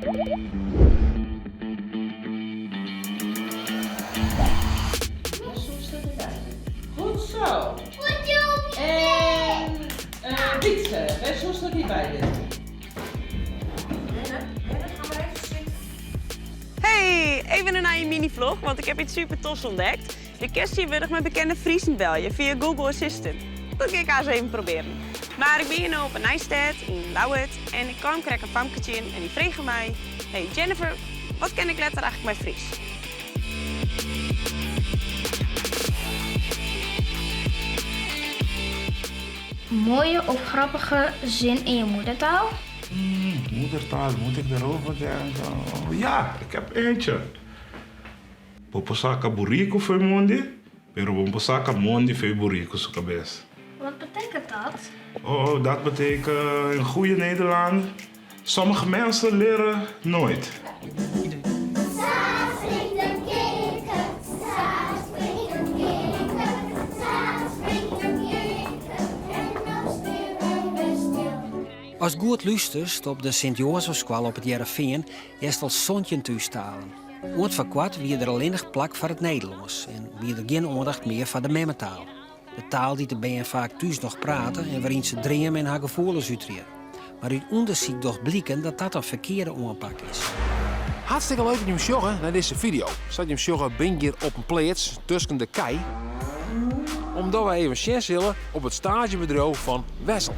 Goed zo. En Wietse, wij zullen er niet bij dit. Hey, even naar je mini-vlog, want ik heb iets super tofs ontdekt. Je kerst hier weer met bekende Friesen belje via Google Assistant. Dat ga ik eens even proberen. Maar ik ben hier nu op een Nijstad in Lauwert en ik kwam krijg een famketje in en die vregen mij: hey Jennifer, wat ken ik letter eigenlijk met Fries? Mooie of grappige zin in je moedertaal? Moedertaal, moet ik erover denken? Oh, ja, ik heb eentje. Poposaka burrito foi mondi, pero poposaka mondi foi burrito sukabes. Wat betekent dat? Oh, dat betekent in goede Nederland, sommige mensen leren nooit. Als het goed luistert op de Sint-Jozefschool op het Jereveen, is wel zontje thuistalen. Ooit van kwart wie er alleen nog plak voor het Nederlands en wie er geen aandacht meer voor de memmentaal. De taal die de bijen vaak thuis nog praten en waarin ze dromen en haar gevoelens uitdrukken. Maar uit onderzoek toch blijken dat dat een verkeerde aanpak is. Hartstikke leuk dat je hem sjoggen naar deze video. Zat je hem sjoggen ben hier op een plaats tussen de kei. Omdat we even chance zullen op het stagebedrijf van Wessel.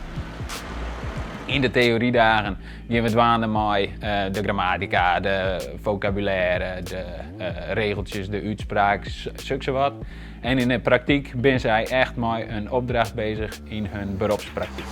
In de theoriedagen gaan we dwalen met de grammatica, de vocabulaire, de regeltjes, de uitspraak, zulke wat. En in de praktijk zijn zij echt met een opdracht bezig in hun beroepspraktijk.